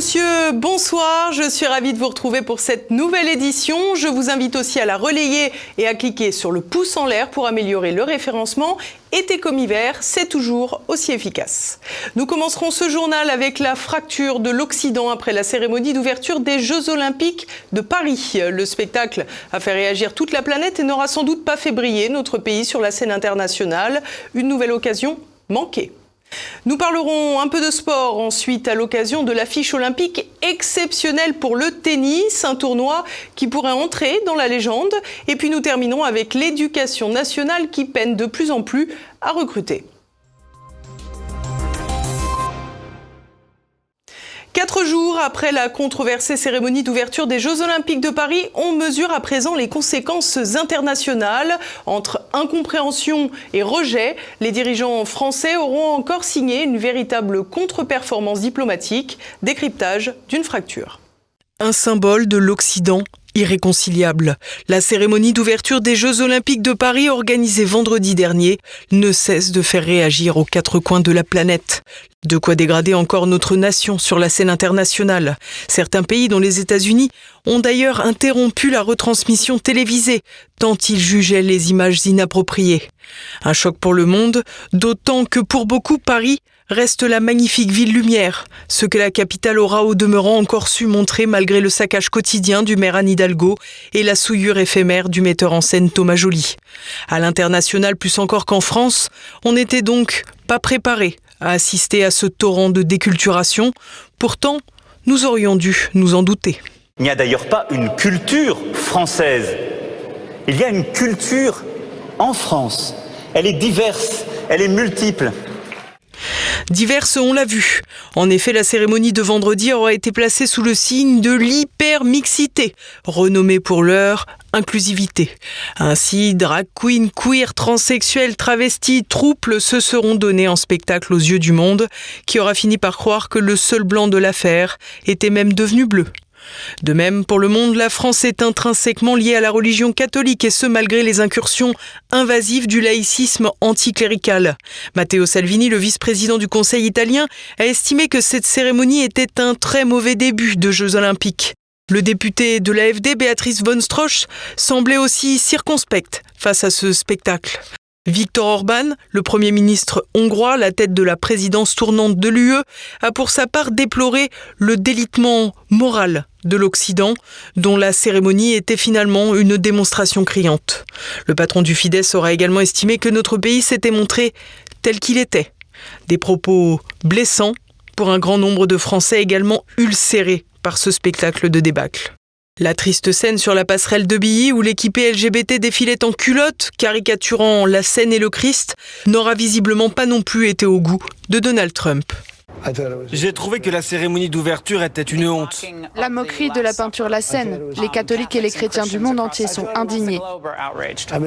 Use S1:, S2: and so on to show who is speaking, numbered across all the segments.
S1: monsieur, bonsoir. Je suis ravie de vous retrouver pour cette nouvelle édition. Je vous invite aussi à la relayer et à cliquer sur le pouce en l'air pour améliorer le référencement. Été comme hiver, c'est toujours aussi efficace. Nous commencerons ce journal avec la fracture de l'Occident après la cérémonie d'ouverture des Jeux Olympiques de Paris. Le spectacle a fait réagir toute la planète et n'aura sans doute pas fait briller notre pays sur la scène internationale. Une nouvelle occasion manquée. Nous parlerons un peu de sport ensuite à l'occasion de l'affiche olympique exceptionnelle pour le tennis, un tournoi qui pourrait entrer dans la légende. Et puis nous terminons avec l'éducation nationale qui peine de plus en plus à recruter. 4 jours après la controversée cérémonie d'ouverture des Jeux Olympiques de Paris, on mesure à présent les conséquences internationales. Entre incompréhension et rejet, les dirigeants français auront encore signé une véritable contre-performance diplomatique, décryptage d'une fracture. Un symbole de l'Occident irréconciliable. La cérémonie d'ouverture des Jeux Olympiques de Paris, organisée vendredi dernier, ne cesse de faire réagir aux 4 coins de la planète. De quoi dégrader encore notre nation sur la scène internationale. Certains pays, dont les États-Unis, ont d'ailleurs interrompu la retransmission télévisée, tant ils jugeaient les images inappropriées. Un choc pour le monde, d'autant que pour beaucoup, Paris reste la magnifique ville lumière, ce que la capitale aura au demeurant encore su montrer malgré le saccage quotidien du maire Anne Hidalgo et la souillure éphémère du metteur en scène Thomas Joly. À l'international, plus encore qu'en France, on n'était donc pas préparé à assister à ce torrent de déculturation. Pourtant, nous aurions dû nous en douter.
S2: Il n'y a d'ailleurs pas une culture française. Il y a une culture en France. Elle est diverse, elle est multiple.
S1: Diverses, on l'a vu. En effet, la cérémonie de vendredi aura été placée sous le signe de l'hypermixité, renommée pour l'heure inclusivité. Ainsi, drag queen, queer, transsexuels, travestis, trouples se seront donnés en spectacle aux yeux du monde, qui aura fini par croire que le seul blanc de l'affaire était même devenu bleu. De même, pour le monde, la France est intrinsèquement liée à la religion catholique, et ce malgré les incursions invasives du laïcisme anticlérical. Matteo Salvini, le vice-président du Conseil italien, a estimé que cette cérémonie était un très mauvais début de Jeux Olympiques. Le député de l'AfD, Béatrice von Stroche, semblait aussi circonspecte face à ce spectacle. Viktor Orban, le Premier ministre hongrois, la tête de la présidence tournante de l'UE, a pour sa part déploré le délitement moral de l'Occident, dont la cérémonie était finalement une démonstration criante. Le patron du Fidesz aura également estimé que notre pays s'était montré tel qu'il était. Des propos blessants pour un grand nombre de Français également ulcérés par ce spectacle de débâcle. La triste scène sur la passerelle de Billy où l'équipée LGBT défilait en culotte, caricaturant la scène et le Christ, n'aura visiblement pas non plus été au goût de Donald Trump.
S3: J'ai trouvé que la cérémonie d'ouverture était une honte.
S4: La moquerie de la peinture La Seine. Les catholiques et les chrétiens du monde entier sont indignés.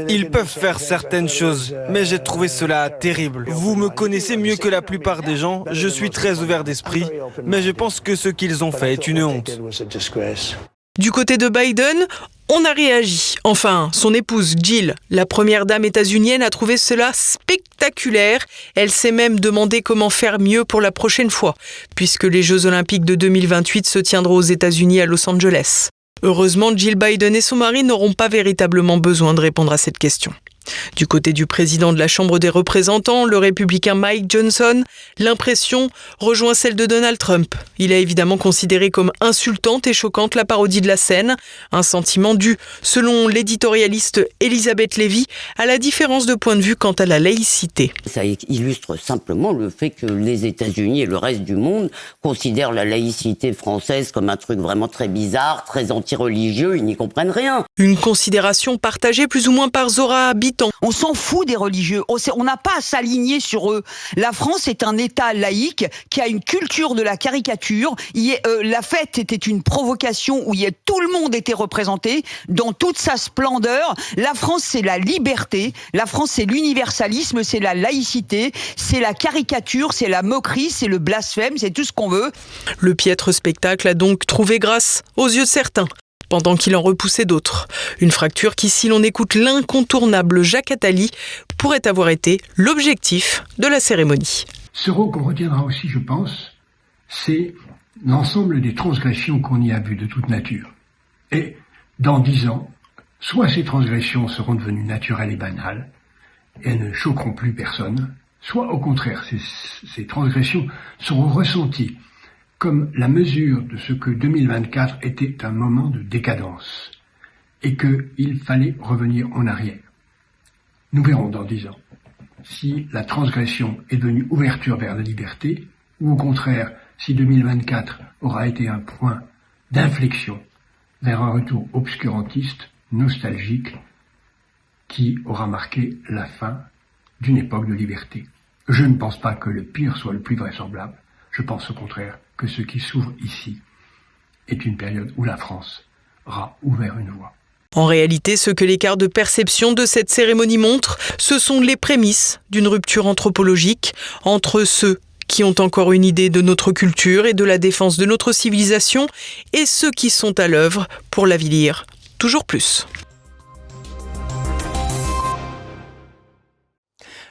S3: Ils peuvent faire certaines choses, mais j'ai trouvé cela terrible. Vous me connaissez mieux que la plupart des gens, je suis très ouvert d'esprit, mais je pense que ce qu'ils ont fait est une honte.
S1: Du côté de Biden, on a réagi. Enfin, son épouse Jill, la première dame états-unienne, a trouvé cela spectaculaire. Elle s'est même demandé comment faire mieux pour la prochaine fois, puisque les Jeux Olympiques de 2028 se tiendront aux États-Unis à Los Angeles. Heureusement, Jill Biden et son mari n'auront pas véritablement besoin de répondre à cette question. Du côté du président de la Chambre des représentants, le républicain Mike Johnson, l'impression rejoint celle de Donald Trump. Il a évidemment considéré comme insultante et choquante la parodie de la scène, un sentiment dû, selon l'éditorialiste Elisabeth Lévy, à la différence de point de vue quant à la laïcité.
S5: Ça illustre simplement le fait que les États-Unis et le reste du monde considèrent la laïcité française comme un truc vraiment très bizarre, très anti-religieux, ils n'y comprennent rien.
S1: Une considération partagée plus ou moins par Zora Habitant.
S6: On s'en fout des religieux, on n'a pas à s'aligner sur eux. La France est un État laïque qui a une culture de la caricature. La fête était une provocation où tout le monde était représenté dans toute sa splendeur. La France, c'est la liberté. La France, c'est l'universalisme, c'est la laïcité, c'est la caricature, c'est la moquerie, c'est le blasphème, c'est tout ce qu'on veut.
S1: Le piètre spectacle a donc trouvé grâce aux yeux de certains, pendant qu'il en repoussait d'autres. Une fracture qui, si l'on écoute l'incontournable Jacques Attali, pourrait avoir été l'objectif de la cérémonie.
S7: Ce rôle qu'on retiendra aussi, je pense, c'est l'ensemble des transgressions qu'on y a vues de toute nature. Et dans 10 ans, soit ces transgressions seront devenues naturelles et banales, et elles ne choqueront plus personne, soit au contraire, ces transgressions seront ressenties comme la mesure de ce que 2024 était un moment de décadence, et qu'il fallait revenir en arrière. Nous verrons dans 10 ans si la transgression est devenue ouverture vers la liberté, ou au contraire, si 2024 aura été un point d'inflexion vers un retour obscurantiste, nostalgique, qui aura marqué la fin d'une époque de liberté. Je ne pense pas que le pire soit le plus vraisemblable. Je pense au contraire que ce qui s'ouvre ici est une période où la France aura ouvert une voie.
S1: En réalité, ce que l'écart de perception de cette cérémonie montre, ce sont les prémices d'une rupture anthropologique entre ceux qui ont encore une idée de notre culture et de la défense de notre civilisation et ceux qui sont à l'œuvre pour l'avilir toujours plus.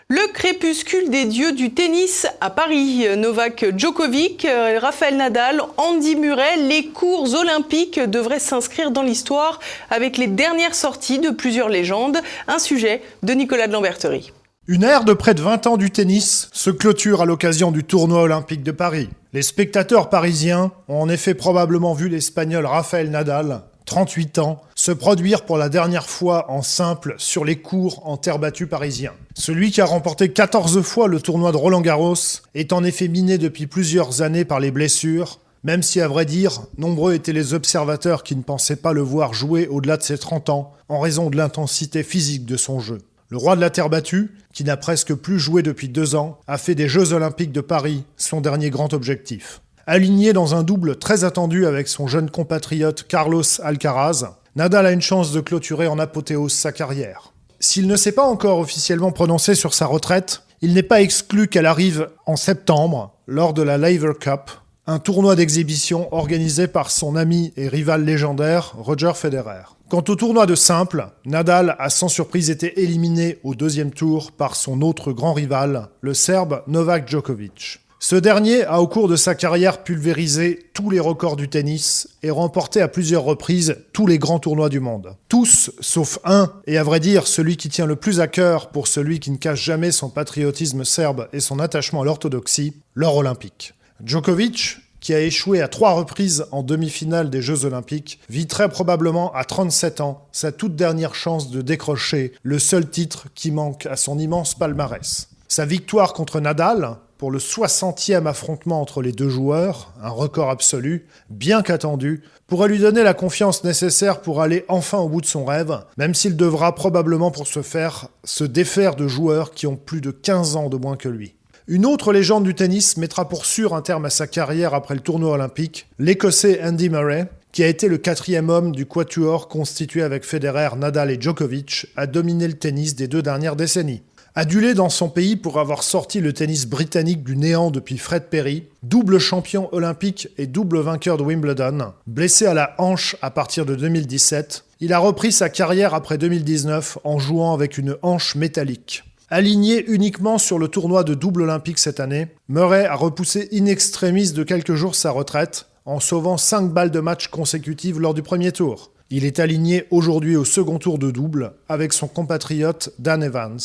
S1: Le crépuscule des dieux du tennis à Paris. Novak Djokovic, Rafael Nadal, Andy Murray, les cours olympiques devraient s'inscrire dans l'histoire avec les dernières sorties de plusieurs légendes. Un sujet de Nicolas de Lamberterie.
S8: Une ère de près de 20 ans du tennis se clôture à l'occasion du tournoi olympique de Paris. Les spectateurs parisiens ont en effet probablement vu l'Espagnol Rafael Nadal, 38 ans, se produire pour la dernière fois en simple sur les courts en terre battue parisien. Celui qui a remporté 14 fois le tournoi de Roland-Garros est en effet miné depuis plusieurs années par les blessures, même si à vrai dire, nombreux étaient les observateurs qui ne pensaient pas le voir jouer au-delà de ses 30 ans en raison de l'intensité physique de son jeu. Le roi de la terre battue, qui n'a presque plus joué depuis 2 ans, a fait des Jeux Olympiques de Paris son dernier grand objectif. Aligné dans un double très attendu avec son jeune compatriote Carlos Alcaraz, Nadal a une chance de clôturer en apothéose sa carrière. S'il ne s'est pas encore officiellement prononcé sur sa retraite, il n'est pas exclu qu'elle arrive en septembre, lors de la Laver Cup, un tournoi d'exhibition organisé par son ami et rival légendaire Roger Federer. Quant au tournoi de simple, Nadal a sans surprise été éliminé au 2e tour par son autre grand rival, le Serbe Novak Djokovic. Ce dernier a au cours de sa carrière pulvérisé tous les records du tennis et remporté à plusieurs reprises tous les grands tournois du monde. Tous, sauf un, et à vrai dire celui qui tient le plus à cœur pour celui qui ne cache jamais son patriotisme serbe et son attachement à l'orthodoxie, l'or olympique. Djokovic, qui a échoué à 3 reprises en demi-finale des Jeux Olympiques, vit très probablement à 37 ans sa toute dernière chance de décrocher le seul titre qui manque à son immense palmarès. Sa victoire contre Nadal, pour le 60e affrontement entre les deux joueurs, un record absolu, bien qu'attendu, pourrait lui donner la confiance nécessaire pour aller enfin au bout de son rêve, même s'il devra probablement pour ce faire se défaire de joueurs qui ont plus de 15 ans de moins que lui. Une autre légende du tennis mettra pour sûr un terme à sa carrière après le tournoi olympique, l'Écossais Andy Murray, qui a été le 4e homme du quatuor constitué avec Federer, Nadal et Djokovic, à dominer le tennis des 2 dernières décennies. Adulé dans son pays pour avoir sorti le tennis britannique du néant depuis Fred Perry, double champion olympique et double vainqueur de Wimbledon, blessé à la hanche à partir de 2017, il a repris sa carrière après 2019 en jouant avec une hanche métallique. Aligné uniquement sur le tournoi de double olympique cette année, Murray a repoussé in extremis de quelques jours sa retraite en sauvant 5 balles de match consécutives lors du premier tour. Il est aligné aujourd'hui au second tour de double avec son compatriote Dan Evans.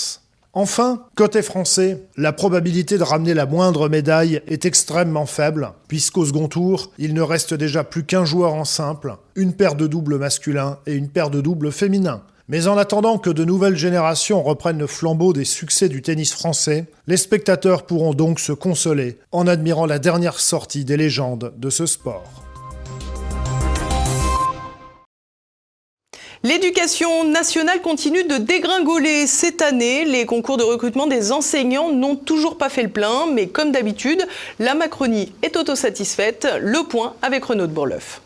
S8: Enfin, côté français, la probabilité de ramener la moindre médaille est extrêmement faible, puisqu'au second tour, il ne reste déjà plus qu'un joueur en simple, une paire de doubles masculins et une paire de doubles féminins. Mais en attendant que de nouvelles générations reprennent le flambeau des succès du tennis français, les spectateurs pourront donc se consoler en admirant la dernière sortie des légendes de ce sport.
S1: L'éducation nationale continue de dégringoler. Cette année, les concours de recrutement des enseignants n'ont toujours pas fait le plein, mais comme d'habitude, la Macronie est autosatisfaite. Le point avec Renaud de Bourleuf.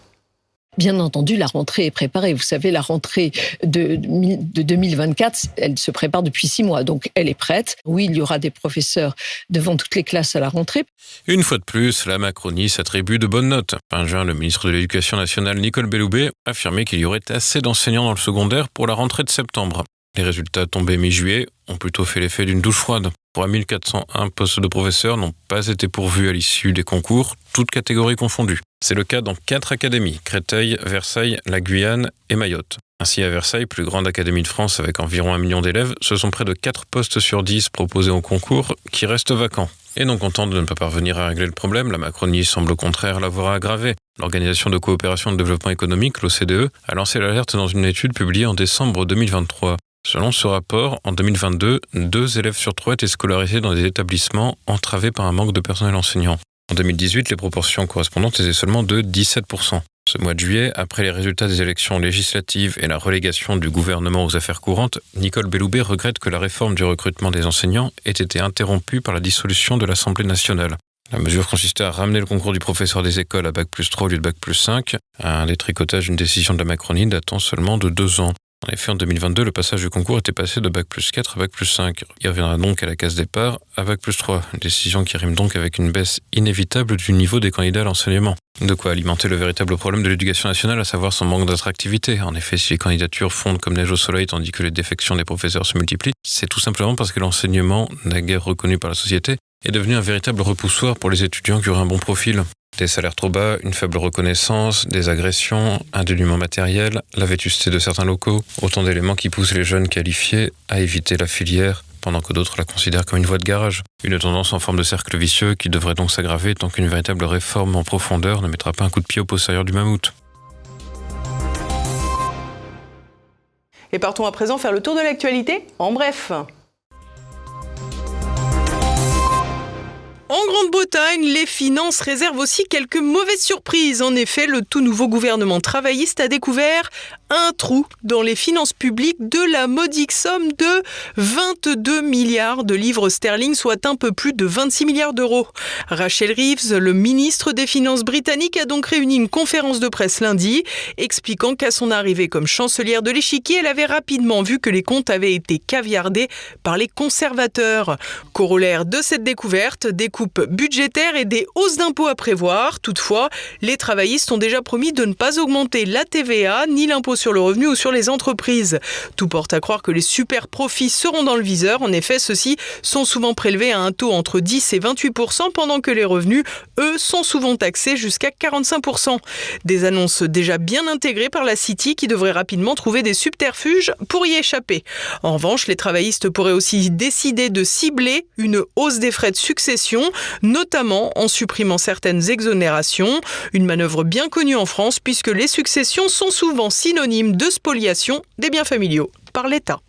S9: Bien entendu, la rentrée est préparée. Vous savez, la rentrée de 2024, elle se prépare depuis 6 mois, donc elle est prête. Oui, il y aura des professeurs devant toutes les classes à la rentrée.
S10: Une fois de plus, la Macronie s'attribue de bonnes notes. Fin juin, le ministre de l'Éducation nationale, Nicole Belloubet, affirmait qu'il y aurait assez d'enseignants dans le secondaire pour la rentrée de septembre. Les résultats tombés mi-juillet ont plutôt fait l'effet d'une douche froide. 3401 postes de professeurs n'ont pas été pourvus à l'issue des concours, toutes catégories confondues. C'est le cas dans 4 académies, Créteil, Versailles, la Guyane et Mayotte. Ainsi, à Versailles, plus grande académie de France avec environ 1 million d'élèves, ce sont près de 4 postes sur 10 proposés au concours qui restent vacants. Et non content de ne pas parvenir à régler le problème, la Macronie semble au contraire l'avoir aggravé. L'Organisation de coopération et de développement économique, l'OCDE, a lancé l'alerte dans une étude publiée en décembre 2023. Selon ce rapport, en 2022, 2 élèves sur 3 étaient scolarisés dans des établissements entravés par un manque de personnel enseignant. En 2018, les proportions correspondantes étaient seulement de 17%. Ce mois de juillet, après les résultats des élections législatives et la relégation du gouvernement aux affaires courantes, Nicole Belloubet regrette que la réforme du recrutement des enseignants ait été interrompue par la dissolution de l'Assemblée nationale. La mesure consistait à ramener le concours du professeur des écoles à Bac+3 au lieu de Bac+5, un détricotage d'une décision de la Macronie datant seulement de 2 ans. En effet, en 2022, le passage du concours était passé de Bac+4 à Bac+5. Il reviendra donc à la case départ à Bac+3, une décision qui rime donc avec une baisse inévitable du niveau des candidats à l'enseignement. De quoi alimenter le véritable problème de l'éducation nationale, à savoir son manque d'attractivité. En effet, si les candidatures fondent comme neige au soleil tandis que les défections des professeurs se multiplient, c'est tout simplement parce que l'enseignement, naguère reconnu par la société, est devenu un véritable repoussoir pour les étudiants qui auraient un bon profil. Des salaires trop bas, une faible reconnaissance, des agressions, un dénuement matériel, la vétusté de certains locaux, autant d'éléments qui poussent les jeunes qualifiés à éviter la filière, pendant que d'autres la considèrent comme une voie de garage. Une tendance en forme de cercle vicieux qui devrait donc s'aggraver tant qu'une véritable réforme en profondeur ne mettra pas un coup de pied au postérieur du mammouth.
S1: Et partons à présent faire le tour de l'actualité en bref. En Grande-Bretagne, les finances réservent aussi quelques mauvaises surprises. En effet, le tout nouveau gouvernement travailliste a découvert un trou dans les finances publiques de la modique somme de 22 milliards de livres sterling, soit un peu plus de 26 milliards d'euros. Rachel Reeves, le ministre des Finances britannique, a donc réuni une conférence de presse lundi, expliquant qu'à son arrivée comme chancelière de l'échiquier, elle avait rapidement vu que les comptes avaient été caviardés par les conservateurs. Corollaire de cette découverte, des coupes budgétaires et des hausses d'impôts à prévoir. Toutefois, les travaillistes ont déjà promis de ne pas augmenter la TVA ni l'impôt sur le revenu ou sur les entreprises. Tout porte à croire que les super profits seront dans le viseur. En effet, ceux-ci sont souvent prélevés à un taux entre 10 et 28%, pendant que les revenus, eux, sont souvent taxés jusqu'à 45%. Des annonces déjà bien intégrées par la City qui devrait rapidement trouver des subterfuges pour y échapper. En revanche, les travaillistes pourraient aussi décider de cibler une hausse des frais de succession, notamment en supprimant certaines exonérations. Une manœuvre bien connue en France puisque les successions sont souvent synonymes de spoliation des biens familiaux par l'État.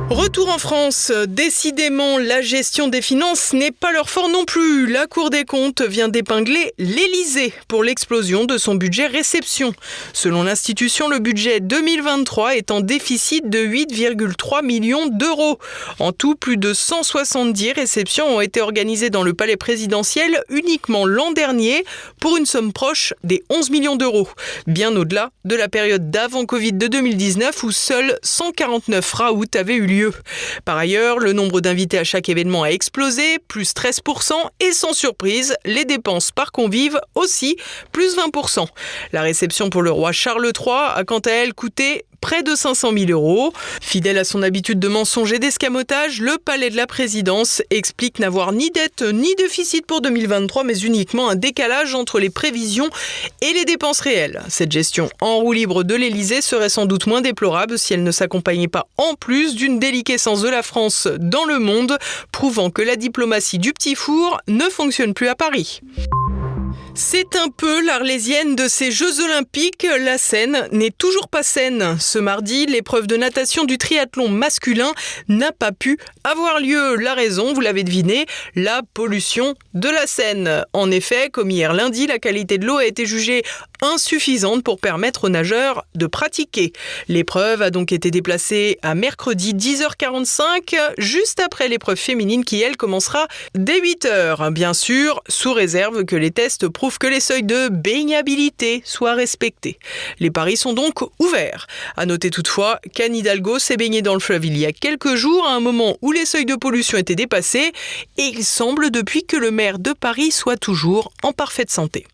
S1: Retour en France, décidément la gestion des finances n'est pas leur fort non plus. La Cour des comptes vient d'épingler l'Élysée pour l'explosion de son budget réception. Selon l'institution, le budget 2023 est en déficit de 8,3 millions d'euros. En tout, plus de 170 réceptions ont été organisées dans le palais présidentiel uniquement l'an dernier pour une somme proche des 11 millions d'euros. Bien au-delà de la période d'avant Covid de 2019 où seuls 149 raouts avaient eu lieu. Par ailleurs, le nombre d'invités à chaque événement a explosé, plus 13%, et sans surprise, les dépenses par convive aussi, plus 20%. La réception pour le roi Charles III a quant à elle coûté près de 500 000 euros. Fidèle à son habitude de mensonges et d'escamotage, le palais de la présidence explique n'avoir ni dette ni déficit pour 2023, mais uniquement un décalage entre les prévisions et les dépenses réelles. Cette gestion en roue libre de l'Élysée serait sans doute moins déplorable si elle ne s'accompagnait pas en plus d'une déliquescence de la France dans le monde, prouvant que la diplomatie du petit four ne fonctionne plus à Paris. C'est un peu l'Arlésienne de ces Jeux Olympiques. La Seine n'est toujours pas saine. Ce mardi, l'épreuve de natation du triathlon masculin n'a pas pu avoir lieu. La raison, vous l'avez deviné, la pollution de la Seine. En effet, comme hier lundi, la qualité de l'eau a été jugée insuffisante pour permettre aux nageurs de pratiquer. L'épreuve a donc été déplacée à mercredi 10h45, juste après l'épreuve féminine qui, elle, commencera dès 8h. Bien sûr, sous réserve que les tests prouvent que les seuils de baignabilité soient respectés. Les paris sont donc ouverts. À noter toutefois qu'Anne Hidalgo s'est baignée dans le fleuve il y a quelques jours, à un moment où les seuils de pollution étaient dépassés, et il semble depuis que le maire de Paris soit toujours en parfaite santé.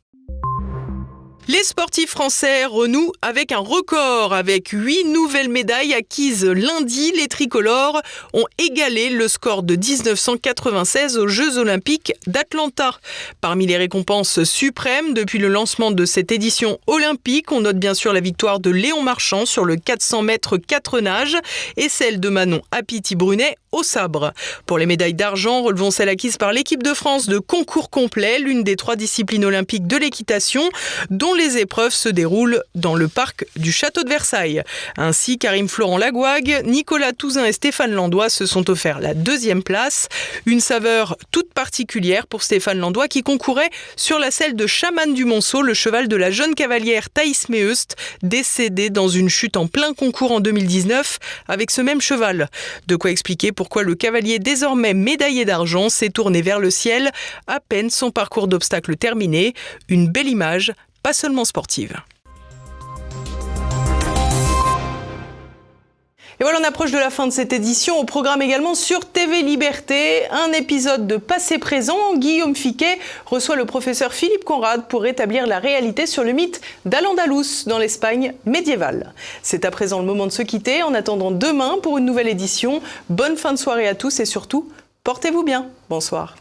S1: Les sportifs français renouent avec un record. Avec 8 nouvelles médailles acquises lundi, les tricolores ont égalé le score de 1996 aux Jeux Olympiques d'Atlanta. Parmi les récompenses suprêmes depuis le lancement de cette édition olympique, on note bien sûr la victoire de Léon Marchand sur le 400 mètres 4 nages et celle de Manon Apiti-Brunet au sabre. Pour les médailles d'argent, relevons celle acquise par l'équipe de France de concours complet, l'une des 3 disciplines olympiques de l'équitation, dont les épreuves se déroulent dans le parc du Château de Versailles. Ainsi, Karim Florent Lagouague, Nicolas Touzin et Stéphane Landois se sont offerts la 2e place. Une saveur toute particulière pour Stéphane Landois qui concourait sur la selle de Chaman du Monceau, le cheval de la jeune cavalière Thaïs Meust, décédée dans une chute en plein concours en 2019 avec ce même cheval. De quoi expliquer pourquoi le cavalier désormais médaillé d'argent s'est tourné vers le ciel à peine son parcours d'obstacles terminé. Une belle image, pas seulement sportive. Et voilà, on approche de la fin de cette édition. Au programme également sur TV Liberté, un épisode de Passé Présent. Guillaume Fiquet reçoit le professeur Philippe Conrad pour rétablir la réalité sur le mythe d'Al-Andalus dans l'Espagne médiévale. C'est à présent le moment de se quitter. En attendant demain pour une nouvelle édition, bonne fin de soirée à tous et surtout, portez-vous bien. Bonsoir.